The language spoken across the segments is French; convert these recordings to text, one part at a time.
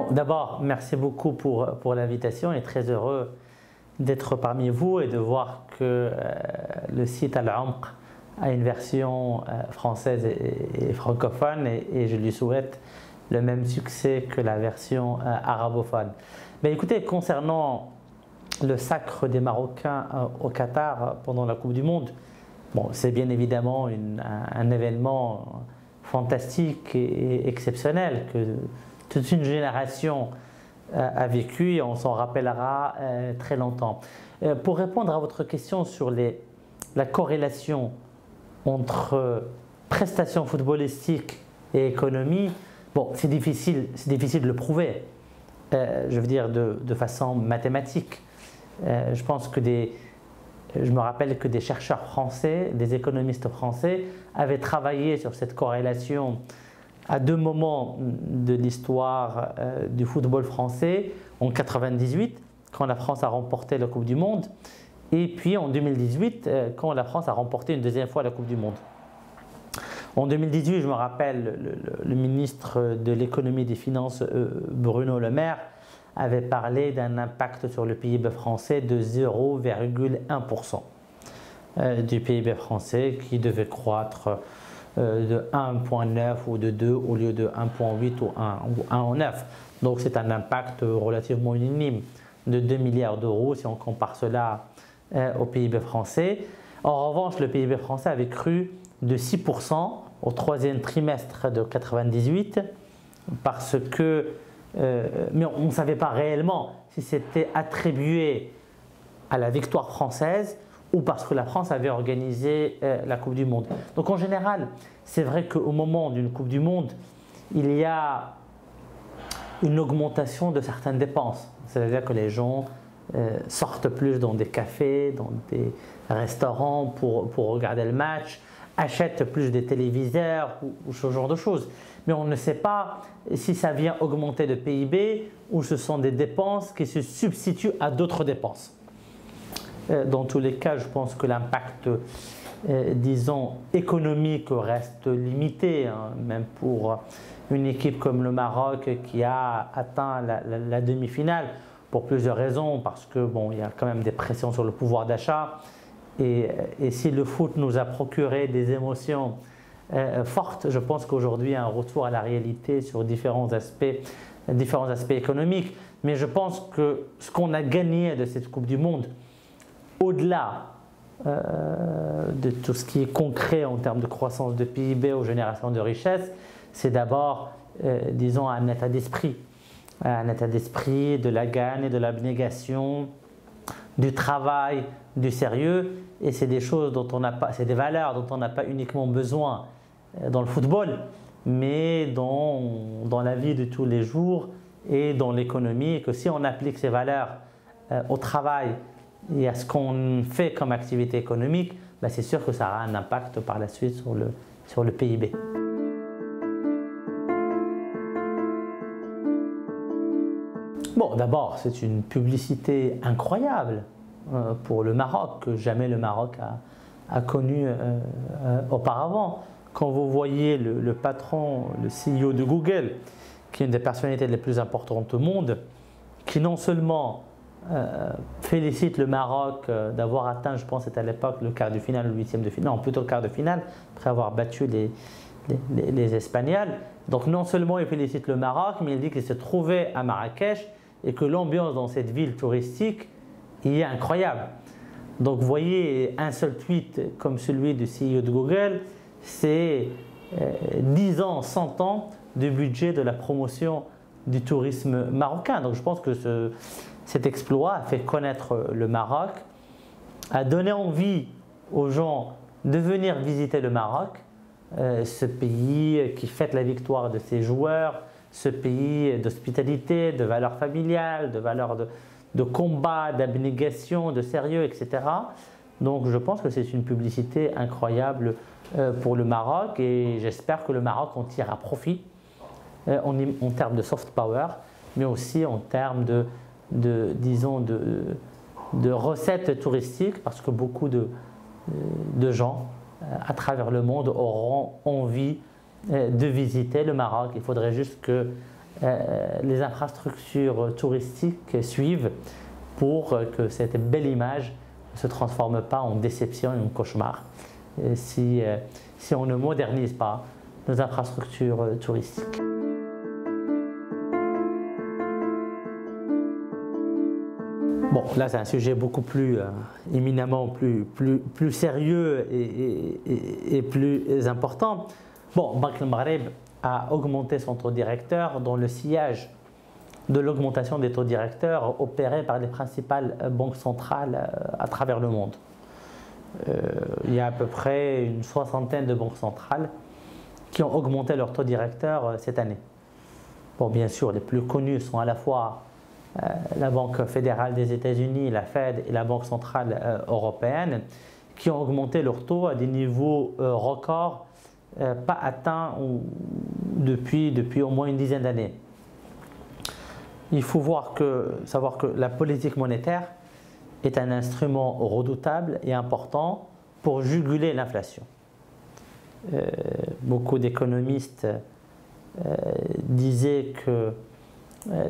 Bon, d'abord, merci beaucoup pour l'invitation et très heureux d'être parmi vous et de voir que le site Al-Amq a une version française et francophone et je lui souhaite le même succès que la version arabophone. Mais écoutez, concernant le sacre des Marocains au Qatar pendant la Coupe du Monde, bon, c'est bien évidemment un événement fantastique et exceptionnel que toute une génération a vécu et on s'en rappellera très longtemps. Pour répondre à votre question sur la corrélation entre prestations footballistiques et économie, bon, c'est difficile de le prouver, je veux dire de façon mathématique. Je me rappelle que des chercheurs français, des économistes français avaient travaillé sur cette corrélation à deux moments de l'histoire du football français, en 1998, quand la France a remporté la Coupe du Monde, et puis en 2018, quand la France a remporté une deuxième fois la Coupe du Monde. En 2018, je me rappelle, le ministre de l'économie et des finances, Bruno Le Maire, avait parlé d'un impact sur le PIB français de 0,1% du PIB français qui devait croître de 1,9 ou de 2 au lieu de 1,8 ou 1,9. Donc c'est un impact relativement minime de 2 milliards d'euros si on compare cela au PIB français. En revanche, le PIB français avait cru de 6% au troisième trimestre de 1998 parce que mais on ne savait pas réellement si c'était attribué à la victoire française ou parce que la France avait organisé la Coupe du Monde. Donc en général, c'est vrai qu'au moment d'une Coupe du Monde, il y a une augmentation de certaines dépenses. C'est-à-dire que les gens sortent plus dans des cafés, dans des restaurants pour regarder le match, achètent plus des téléviseurs ou ce genre de choses. Mais on ne sait pas si ça vient augmenter le PIB ou ce sont des dépenses qui se substituent à d'autres dépenses. Dans tous les cas, je pense que l'impact, disons, économique reste limité, hein, même pour une équipe comme le Maroc qui a atteint la demi-finale pour plusieurs raisons, parce que bon, il y a quand même des pressions sur le pouvoir d'achat et si le foot nous a procuré des émotions fortes, je pense qu'aujourd'hui il y a un retour à la réalité sur différents aspects économiques. Mais je pense que ce qu'on a gagné de cette Coupe du Monde, au-delà de tout ce qui est concret en termes de croissance de PIB ou génération de richesse, c'est d'abord, disons, un état d'esprit de la gagne et de l'abnégation, du travail, du sérieux, et c'est des choses dont on n'a pas, c'est des valeurs dont on n'a pas uniquement besoin dans le football, mais dans la vie de tous les jours et dans l'économie, et que si on applique ces valeurs au travail et à ce qu'on fait comme activité économique, ben c'est sûr que ça aura un impact par la suite sur le PIB. Bon, d'abord, c'est une publicité incroyable pour le Maroc, que jamais le Maroc a connu auparavant. Quand vous voyez le patron, le CEO de Google, qui est une des personnalités les plus importantes au monde, qui non seulement félicite le Maroc d'avoir atteint, je pense c'était à l'époque le quart de finale, le huitième de finale, non plutôt le quart de finale, après avoir battu les Espagnols. Donc non seulement il félicite le Maroc, mais il dit qu'il s'est trouvé à Marrakech et que l'ambiance dans cette ville touristique est incroyable. Donc vous voyez, un seul tweet comme celui du CEO de Google, c'est 10 ans, 100 ans de budget de la promotion du tourisme marocain. Donc je pense que cet exploit a fait connaître le Maroc, a donné envie aux gens de venir visiter le Maroc, ce pays qui fête la victoire de ses joueurs, ce pays d'hospitalité, de valeurs familiales, de valeurs de combat, d'abnégation, de sérieux, etc. Donc je pense que c'est une publicité incroyable pour le Maroc et j'espère que le Maroc en tirera profit en termes de soft power, mais aussi en termes disons de recettes touristiques, parce que beaucoup de gens à travers le monde auront envie de visiter le Maroc. Il faudrait juste que les infrastructures touristiques suivent pour que cette belle image ne se transforme pas en déception et en cauchemar si on ne modernise pas nos infrastructures touristiques. Bon, là c'est un sujet beaucoup plus éminemment plus sérieux et plus important. Bon, Banque El Maghreb a augmenté son taux directeur dans le sillage de l'augmentation des taux directeurs opérés par les principales banques centrales à travers le monde. Il y a à peu près une soixantaine de banques centrales qui ont augmenté leur taux directeur cette année. Bon, bien sûr, les plus connus sont à la fois la Banque fédérale des États-Unis, la Fed et la Banque centrale européenne, qui ont augmenté leur taux à des niveaux records pas atteints depuis au moins une dizaine d'années. Il faut savoir que la politique monétaire est un instrument redoutable et important pour juguler l'inflation. Beaucoup d'économistes disaient que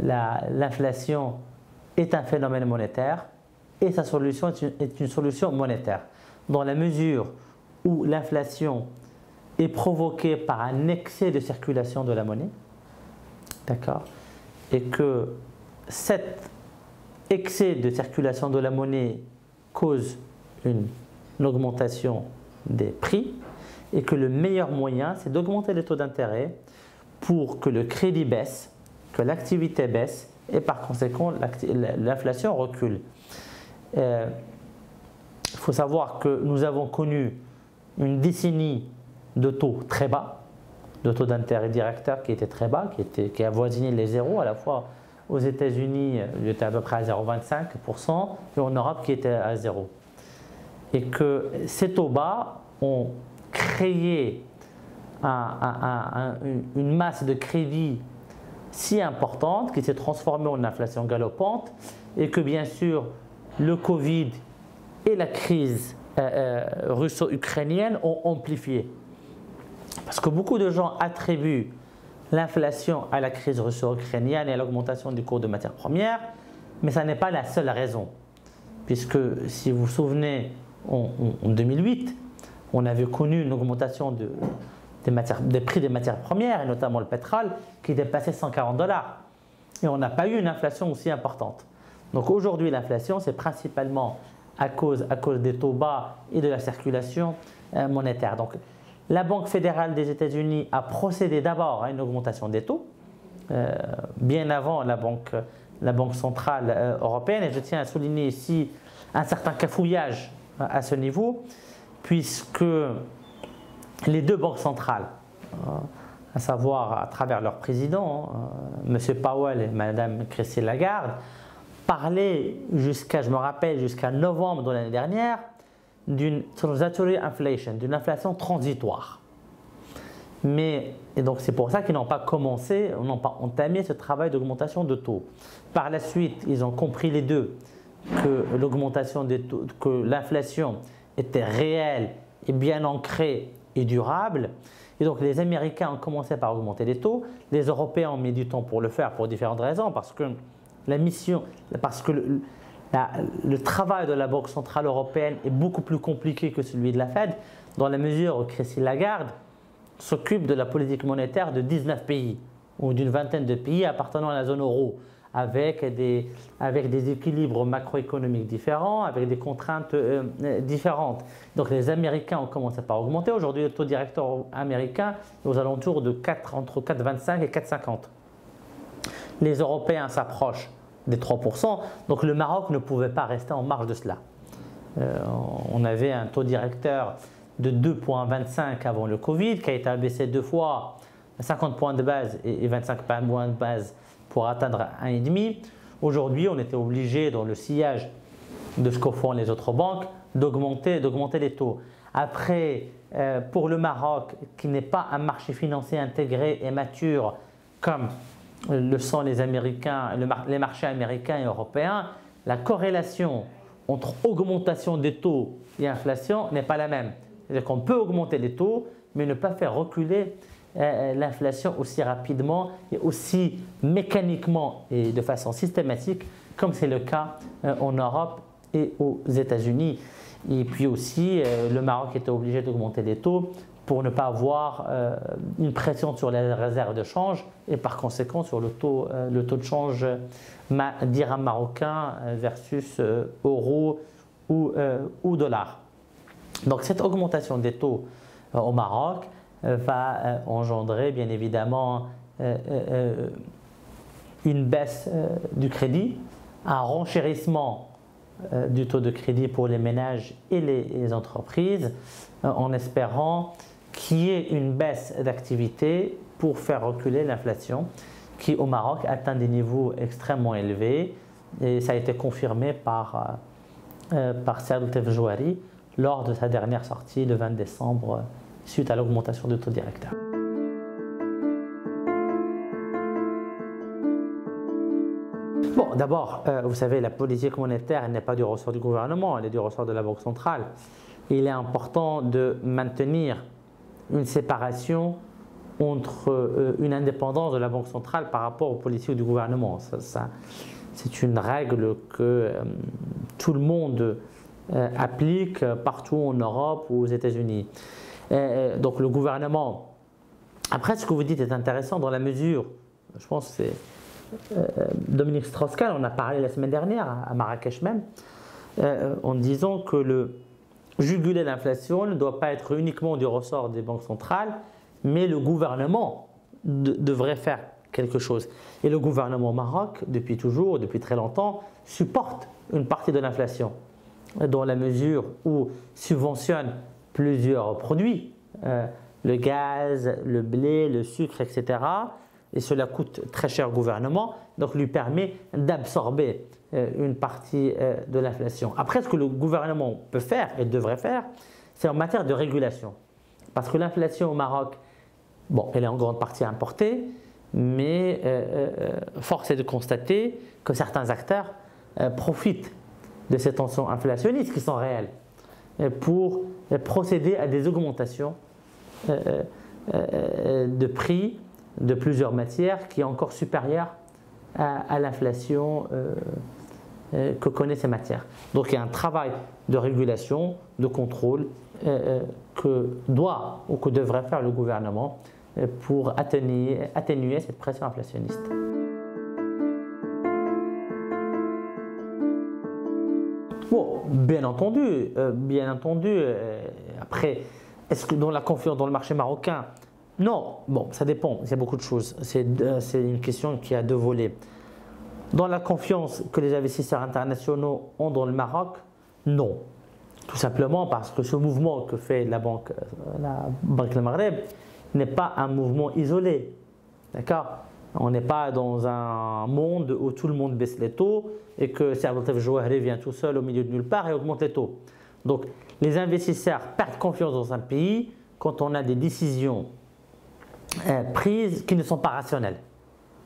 l'inflation est un phénomène monétaire et sa solution est une solution monétaire. Dans la mesure où l'inflation est provoquée par un excès de circulation de la monnaie, d'accord, et que cet excès de circulation de la monnaie cause une augmentation des prix et que le meilleur moyen, c'est d'augmenter les taux d'intérêt pour que le crédit baisse, que l'activité baisse et par conséquent l'inflation recule. Il faut savoir que nous avons connu une décennie de taux très bas, de taux d'intérêt directeur qui était très bas, qui avoisinait les zéros, à la fois aux États-Unis, il était à peu près à 0,25% et en Europe qui était à 0. Et que ces taux bas ont créé une masse de crédit si importante qui s'est transformée en inflation galopante et que bien sûr le Covid et la crise russo-ukrainienne ont amplifié. Parce que beaucoup de gens attribuent l'inflation à la crise russo-ukrainienne et à l'augmentation du cours de matières premières, mais ça n'est pas la seule raison. Puisque si vous vous souvenez, en 2008, on avait connu une augmentation des prix des matières premières, et notamment le pétrole, qui dépassait 140 $. Et on n'a pas eu une inflation aussi importante. Donc aujourd'hui, l'inflation, c'est principalement à cause des taux bas et de la circulation monétaire. Donc la Banque fédérale des États-Unis a procédé d'abord à une augmentation des taux, bien avant la Banque centrale européenne. Et je tiens à souligner ici un certain cafouillage à ce niveau, puisque les deux banques centrales, à savoir à travers leur président, M. Powell et Mme Christine Lagarde, parlaient je me rappelle, jusqu'à novembre de l'année dernière, d'une transitory inflation, d'une inflation transitoire. Et donc c'est pour ça qu'ils n'ont pas entamé ce travail d'augmentation de taux. Par la suite, ils ont compris les deux que l'augmentation des taux, que l'inflation était réelle et bien ancrée et durable. Et donc les Américains ont commencé par augmenter les taux. Les Européens ont mis du temps pour le faire pour différentes raisons, parce que le travail de la Banque centrale européenne est beaucoup plus compliqué que celui de la Fed, dans la mesure où Christine Lagarde s'occupe de la politique monétaire de 19 pays, ou d'une vingtaine de pays appartenant à la zone euro, avec des équilibres macroéconomiques différents, avec des contraintes différentes. Donc les Américains ont commencé par augmenter. Aujourd'hui, le taux directeur américain est aux alentours de entre 4,25 et 4,50. Les Européens s'approchent des 3%, donc le Maroc ne pouvait pas rester en marge de cela. On avait un taux directeur de 2,25 avant le Covid, qui a été abaissé 2 fois, 50 points de base et 25 points de base pour atteindre 1,5. Aujourd'hui, on était obligé, dans le sillage de ce que font les autres banques, d'augmenter les taux. Après, pour le Maroc, qui n'est pas un marché financier intégré et mature comme le sont les Américains, les marchés américains et européens, la corrélation entre augmentation des taux et inflation n'est pas la même. C'est-à-dire qu'on peut augmenter les taux, mais ne pas faire reculer l'inflation aussi rapidement et aussi mécaniquement et de façon systématique comme c'est le cas en Europe et aux États-Unis. Et puis aussi, le Maroc était obligé d'augmenter les taux pour ne pas avoir une pression sur les réserves de change et par conséquent sur le taux de change dirham marocain versus euro ou dollar. Donc cette augmentation des taux au Maroc va engendrer bien évidemment une baisse du crédit, un renchérissement du taux de crédit pour les ménages et les entreprises en espérant qu'il y ait une baisse d'activité pour faire reculer l'inflation qui au Maroc atteint des niveaux extrêmement élevés et ça a été confirmé par Saad El-Tefjouari lors de sa dernière sortie le 20 décembre suite à l'augmentation du taux directeur. Bon, d'abord, vous savez, la politique monétaire n'est pas du ressort du gouvernement, elle est du ressort de la Banque centrale. Il est important de maintenir une séparation entre une indépendance de la Banque centrale par rapport aux politiques du gouvernement. C'est une règle que tout le monde applique partout en Europe ou aux États-Unis. Donc le gouvernement, après ce que vous dites est intéressant dans la mesure, je pense que c'est Dominique Strauss-Kahn en a parlé la semaine dernière à Marrakech même, en disant que juguler l'inflation ne doit pas être uniquement du ressort des banques centrales, mais le gouvernement devrait faire quelque chose. Et le gouvernement au Maroc, depuis toujours, depuis très longtemps, supporte une partie de l'inflation, dans la mesure où subventionne plusieurs produits, le gaz, le blé, le sucre, etc. Et cela coûte très cher au gouvernement, donc lui permet d'absorber une partie de l'inflation. Après, ce que le gouvernement peut faire et devrait faire, c'est en matière de régulation. Parce que l'inflation au Maroc, bon, elle est en grande partie importée, mais force est de constater que certains acteurs profitent de ces tensions inflationnistes qui sont réelles pour procéder à des augmentations de prix de plusieurs matières qui est encore supérieure à l'inflation que connaissent ces matières. Donc il y a un travail de régulation, de contrôle que doit ou que devrait faire le gouvernement pour atténuer cette pression inflationniste. Bon, bien entendu, après, est-ce que dans la confiance dans le marché marocain? Non, bon, ça dépend, il y a beaucoup de choses. C'est une question qui a deux volets. Dans la confiance que les investisseurs internationaux ont dans le Maroc, non. Tout simplement parce que ce mouvement que fait la Banque du Maghreb n'est pas un mouvement isolé. D'accord? On n'est pas dans un monde où tout le monde baisse les taux et que Saad El-Tefjouari vient tout seul au milieu de nulle part et augmente les taux. Donc, les investisseurs perdent confiance dans un pays quand on a des décisions prises qui ne sont pas rationnelles.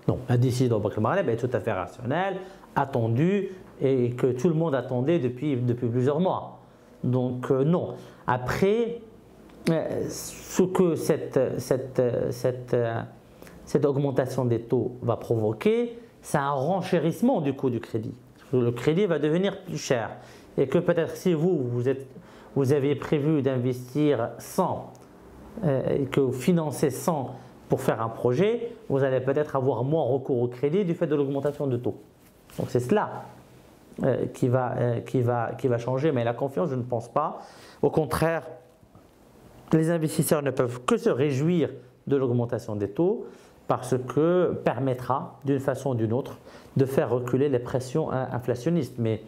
Non, la décision de Banque du Maghreb est tout à fait rationnelle, attendue et que tout le monde attendait depuis plusieurs mois. Donc non. Après, ce que cette augmentation des taux va provoquer, c'est un renchérissement du coût du crédit. Le crédit va devenir plus cher et que peut-être si vous aviez prévu d'investir 100 et que vous financez 100 pour faire un projet, vous allez peut-être avoir moins recours au crédit du fait de l'augmentation de taux. Donc c'est cela qui va changer, mais la confiance, je ne pense pas. Au contraire, les investisseurs ne peuvent que se réjouir de l'augmentation des taux parce que permettra d'une façon ou d'une autre de faire reculer les pressions inflationnistes. Mais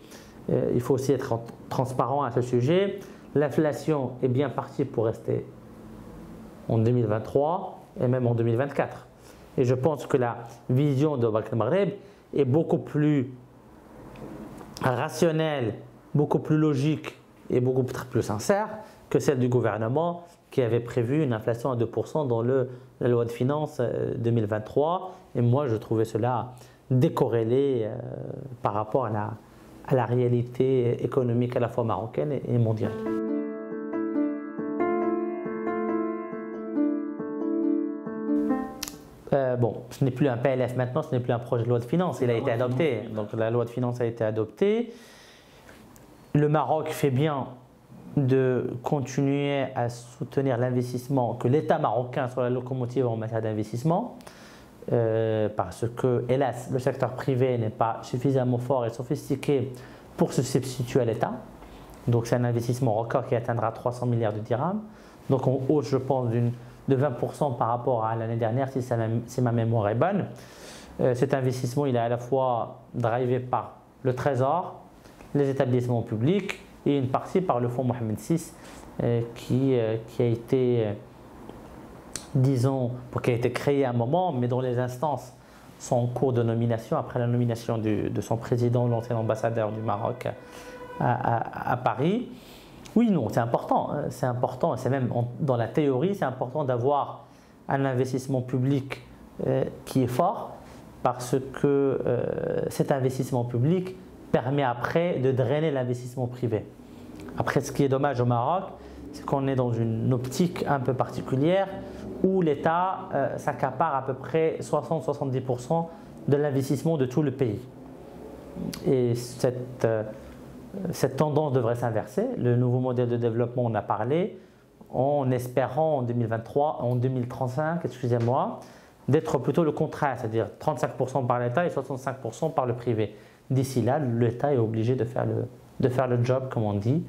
il faut aussi être transparent à ce sujet. L'inflation est bien partie pour rester en 2023 et même en 2024. Et je pense que la vision de Banque du Maghreb est beaucoup plus rationnelle, beaucoup plus logique et beaucoup plus sincère que celle du gouvernement qui avait prévu une inflation à 2% dans la loi de finances 2023. Et moi, je trouvais cela décorrélé par rapport à la réalité économique à la fois marocaine et mondiale. Bon, ce n'est plus un PLF maintenant, ce n'est plus un projet de loi de finances, il a été adopté. Donc la loi de finances a été adoptée. Le Maroc fait bien de continuer à soutenir l'investissement, que l'État marocain soit la locomotive en matière d'investissement, parce que, hélas, le secteur privé n'est pas suffisamment fort et sophistiqué pour se substituer à l'État. Donc c'est un investissement record qui atteindra 300 milliards de dirhams. Donc on hausse, je pense, de 20% par rapport à l'année dernière, si ma mémoire est bonne. Cet investissement, il est à la fois drivé par le Trésor, les établissements publics et une partie par le fonds Mohamed VI qui a été, disons, qui a été créé à un moment, mais dont les instances sont en cours de nomination après la nomination de son président, l'ancien ambassadeur du Maroc à Paris. Oui, non, c'est important, c'est même dans la théorie, c'est important d'avoir un investissement public qui est fort parce que cet investissement public permet après de drainer l'investissement privé. Après, ce qui est dommage au Maroc, c'est qu'on est dans une optique un peu particulière où l'État s'accapare à peu près 60-70% de l'investissement de tout le pays. Et cette tendance devrait s'inverser. Le nouveau modèle de développement, on a parlé, en espérant en 2023, en 2035, excusez-moi, d'être plutôt le contraire, c'est-à-dire 35% par l'État et 65% par le privé. D'ici là, l'État est obligé de faire le job, comme on dit,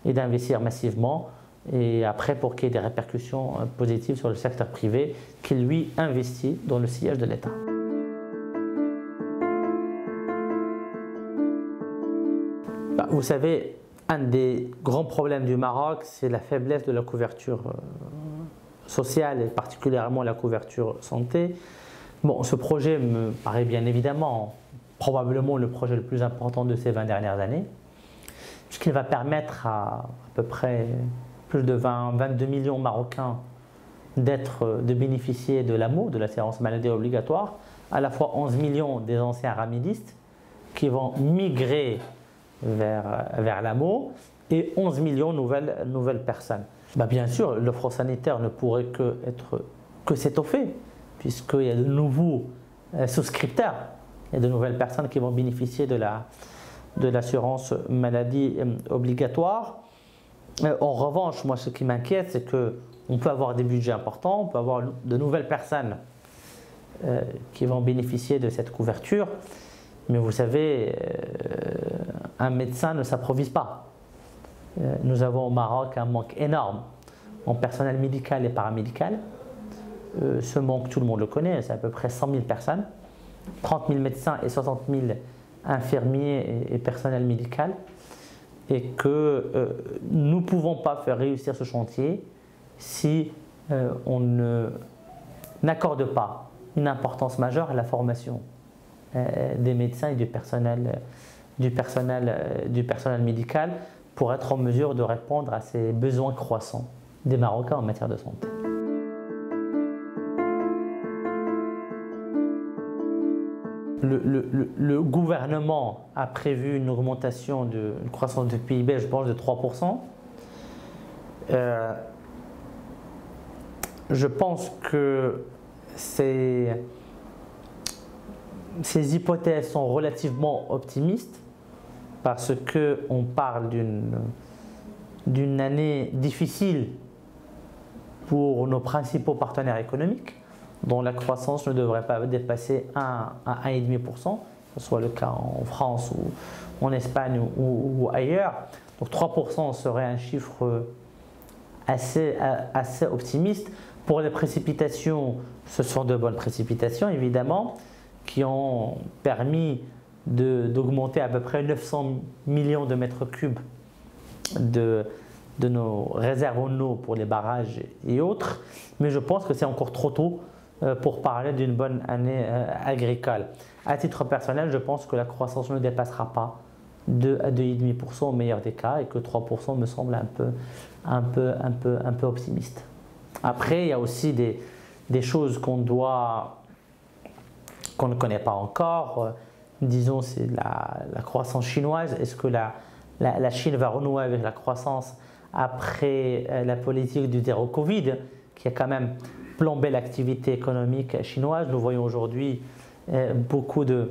et d'investir massivement. Et après, pour qu'il y ait des répercussions positives sur le secteur privé, qui lui investit dans le sillage de l'État. Vous savez, un des grands problèmes du Maroc, c'est la faiblesse de la couverture sociale et particulièrement la couverture santé. Bon, ce projet me paraît bien évidemment probablement le projet le plus important de ces 20 dernières années, puisqu'il va permettre à peu près plus de 22 millions de Marocains de bénéficier de l'AMO, de l'assurance maladie obligatoire, à la fois 11 millions des anciens ramidistes qui vont migrer vers l'AMO et 11 millions de nouvelles personnes. Bien sûr, l'offre sanitaire ne pourrait que s'étoffer, puisqu'il y a de nouveaux souscripteurs, il y a de nouvelles personnes qui vont bénéficier de l'assurance maladie obligatoire. En revanche, moi, ce qui m'inquiète, c'est qu'on peut avoir des budgets importants, on peut avoir de nouvelles personnes qui vont bénéficier de cette couverture, mais vous savez, un médecin ne s'improvise pas. Nous avons au Maroc un manque énorme en personnel médical et paramédical. Ce manque, tout le monde le connaît, c'est à peu près 100 000 personnes, 30 000 médecins et 60 000 infirmiers et personnel médical. Et que nous ne pouvons pas faire réussir ce chantier si on n'accorde pas une importance majeure à la formation des médecins et du personnel médical pour être en mesure de répondre à ces besoins croissants des Marocains en matière de santé. Le gouvernement a prévu une augmentation une croissance du PIB, je pense, de 3%. Je pense que ces hypothèses sont relativement optimistes parce qu'on parle d'une année difficile pour nos principaux partenaires économiques, dont la croissance ne devrait pas dépasser 1 à 1,5%, que ce soit le cas en France ou en Espagne ou ailleurs. Donc 3% serait un chiffre assez optimiste. Pour les précipitations, ce sont de bonnes précipitations évidemment, qui ont permis d'augmenter à peu près 900 millions de mètres cubes de nos réserves en eau pour les barrages et autres. Mais je pense que c'est encore trop tôt pour parler d'une bonne année agricole. À titre personnel, je pense que la croissance ne dépassera pas 2 à 2,5% au meilleur des cas et que 3% me semble un peu optimiste. Après, il y a aussi des choses qu'on ne connaît pas encore. Disons, c'est la croissance chinoise. Est-ce que la Chine va renouer avec la croissance après la politique du zéro Covid, qui a quand même plomber l'activité économique chinoise. Nous voyons aujourd'hui beaucoup de,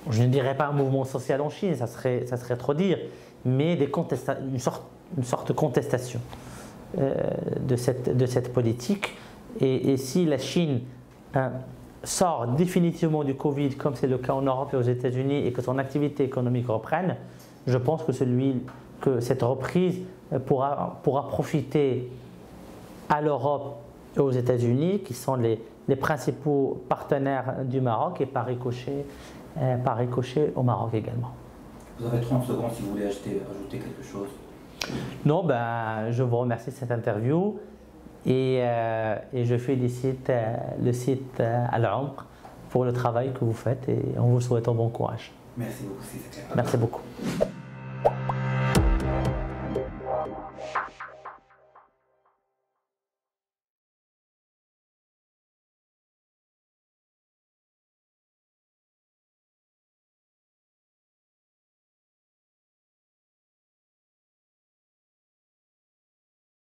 je ne dirais pas un mouvement social en Chine, ça serait trop dire, mais une sorte de contestation de cette politique. Et si la Chine sort définitivement du Covid, comme c'est le cas en Europe et aux États-Unis, et que son activité économique reprenne, je pense que cette reprise pourra profiter à l'Europe et aux États-Unis, qui sont les principaux partenaires du Maroc, et par ricochet au Maroc également. Vous avez 30 secondes si vous voulez ajouter quelque chose. Non, je vous remercie de cette interview et je félicite le site Al-Umq pour le travail que vous faites et on vous souhaite un bon courage. Merci beaucoup. Merci beaucoup.